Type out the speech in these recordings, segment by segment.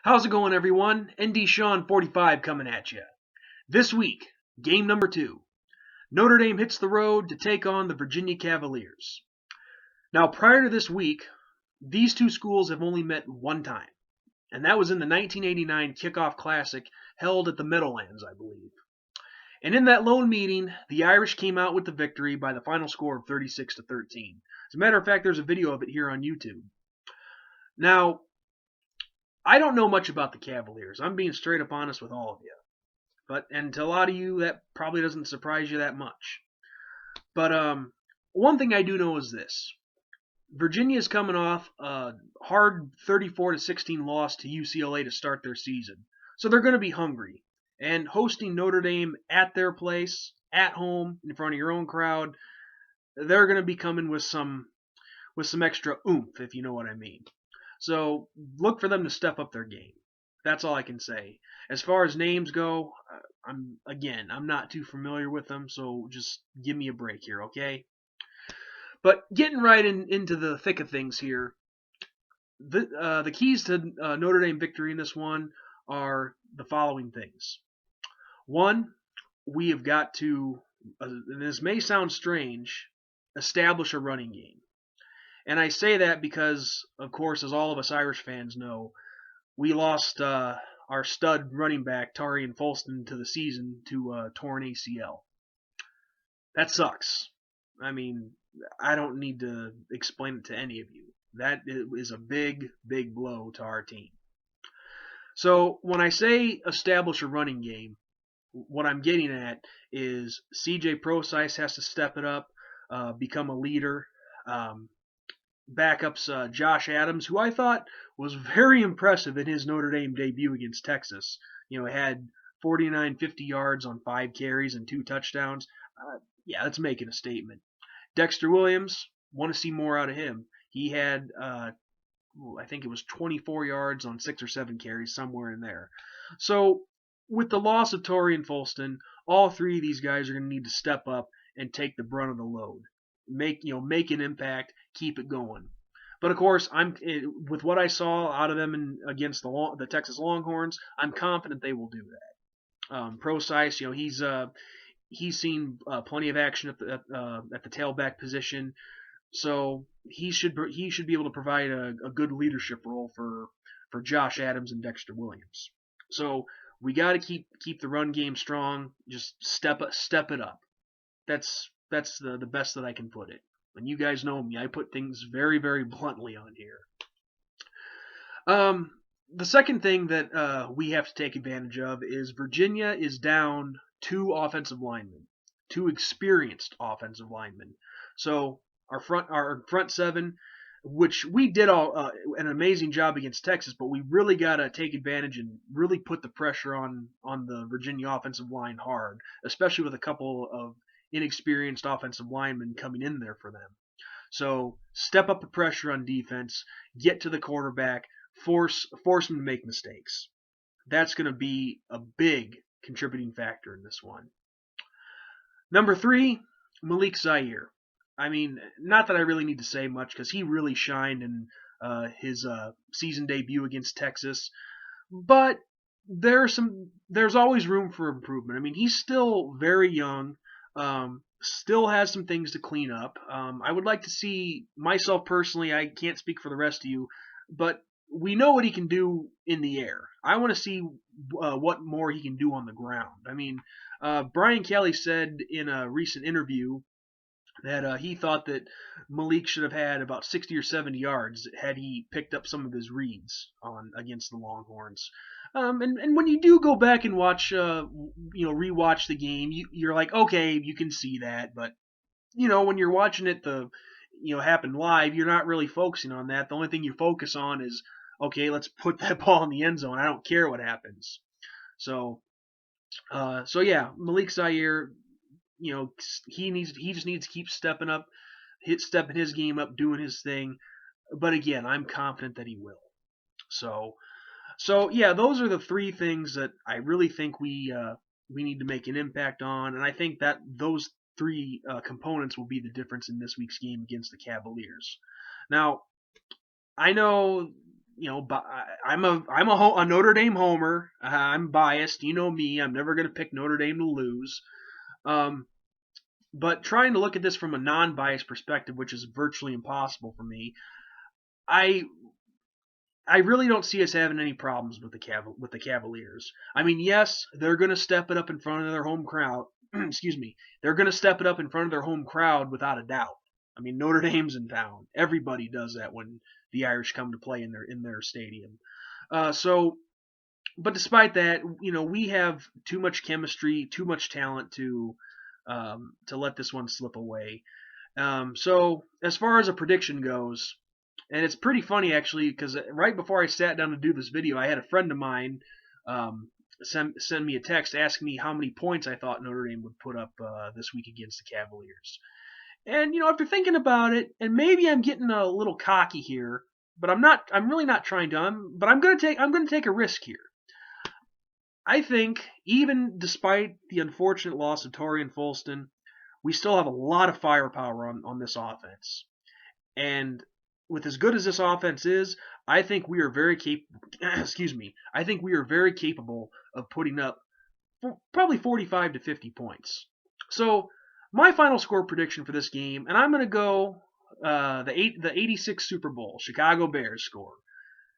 How's it going, everyone? ND Sean 45 coming at you. This week, game number 2. Notre Dame hits the road to take on the Virginia Cavaliers. Now, prior to this week, these two schools have only met one time, and that was in the 1989 Kickoff Classic held at the Meadowlands, I believe. And in that lone meeting, the Irish came out with the victory by the final score of 36-13. As a matter of fact, there's a video of it here on YouTube. Now, I don't know much about the Cavaliers. I'm being straight up honest with all of you. And to a lot of you, that probably doesn't surprise you that much. But one thing I do know is this. Virginia is coming off a hard 34-16 loss to UCLA to start their season. So they're going to be hungry. And hosting Notre Dame at their place, at home, in front of your own crowd, they're going to be coming with some extra oomph, if you know what I mean. So look for them to step up their game. That's all I can say. As far as names go, I'm not too familiar with them, so just give me a break here, okay? But getting right into the thick of things here, the keys to Notre Dame victory in this one are the following things. One, we have got to, and this may sound strange, establish a running game. And I say that because, of course, as all of us Irish fans know, we lost our stud running back, Tarian Folston, to the season to a torn ACL. That sucks. I mean, I don't need to explain it to any of you. That is a big, big blow to our team. So when I say establish a running game, what I'm getting at is CJ Prosise has to step it up, become a leader. Backups Josh Adams, who I thought was very impressive in his Notre Dame debut against Texas. Had 49, 50 yards on 5 carries and 2 touchdowns. That's making a statement. Dexter Williams, want to see more out of him. He had, I think it was 24 yards on 6 or 7 carries, somewhere in there. So with the loss of Tarian Folston, all 3 of these guys are going to need to step up and take the brunt of the load. Make an impact, keep it going. But of course, with what I saw out of them against the Texas Longhorns, I'm confident they will do that. Prosise, he's seen plenty of action at the tailback position, so he should be able to provide a good leadership role for Josh Adams and Dexter Williams. So we got to keep the run game strong. Just step it up. That's the best that I can put it. And you guys know me, I put things very, very bluntly on here. The second thing that we have to take advantage of is Virginia is down 2 offensive linemen, 2 experienced offensive linemen. So our front 7, which we did an amazing job against Texas, but we really got to take advantage and really put the pressure on the Virginia offensive line hard, especially with a couple of inexperienced offensive linemen coming in there for them. So step up the pressure on defense, get to the quarterback, force him to make mistakes. That's going to be a big contributing factor in this one. Number 3, Malik Zaire. I mean, not that I really need to say much because he really shined in his season debut against Texas, but there's always room for improvement. I mean, he's still very young. Still has some things to clean up. I would like to see, myself personally, I can't speak for the rest of you, but we know what he can do in the air. I want to see what more he can do on the ground. I mean, Brian Kelly said in a recent interview that he thought that Malik should have had about 60 or 70 yards had he picked up some of his reads against the Longhorns. And when you do go back and watch, rewatch the game, you're like, okay, you can see that, but when you're watching it happen live, you're not really focusing on that. The only thing you focus on is, okay, let's put that ball in the end zone. I don't care what happens. So yeah, Malik Zaire, he just needs to keep stepping up, stepping his game up, doing his thing. But again, I'm confident that he will. So yeah, those are the 3 things that I really think we need to make an impact on, and I think that those 3 components will be the difference in this week's game against the Cavaliers. Now, I know I'm a Notre Dame homer. I'm biased. You know me. I'm never going to pick Notre Dame to lose. Um, but trying to look at this from a non-biased perspective, which is virtually impossible for me, I I really don't see us having any problems with the Cavaliers. I mean, yes, they're going to step it up in front of their home crowd. Excuse me. They're going to step it up in front of their home crowd without a doubt. I mean, Notre Dame's in town. Everybody does that when the Irish come to play in their stadium. So, but despite that, we have too much chemistry, too much talent to let this one slip away. So, as far as a prediction goes, and it's pretty funny actually because right before I sat down to do this video, I had a friend of mine send me a text asking me how many points I thought Notre Dame would put up this week against the Cavaliers. And after thinking about it, and maybe I'm getting a little cocky here, but I'm not. I'm really not trying to. I'm going to take a risk here. I think even despite the unfortunate loss of Torian Folston, we still have a lot of firepower on this offense. And with as good as this offense is, I think we are very capable. Excuse me. I think we are very capable of putting up probably 45 to 50 points. So my final score prediction for this game, and I'm going to go the 86 Super Bowl Chicago Bears score.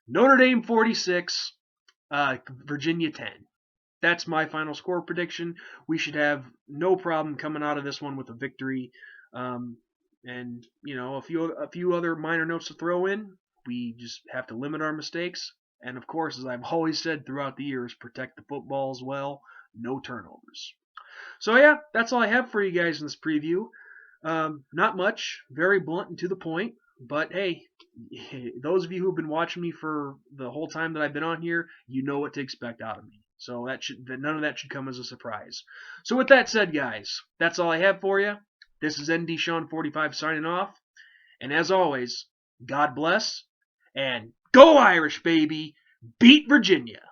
Notre Dame 46, Virginia 10. That's my final score prediction. We should have no problem coming out of this one with a victory. And a few other minor notes to throw in. We just have to limit our mistakes, and of course, as I've always said throughout the years, protect the football as well. No turnovers. So yeah, that's all I have for you guys in this preview. Not much, very blunt and to the point. But hey, those of you who've been watching me for the whole time that I've been on here, you know what to expect out of me. So none of that should come as a surprise. So with that said, guys, that's all I have for you. This is ND Sean 45 signing off. And as always, God bless and go Irish, baby! Beat Virginia!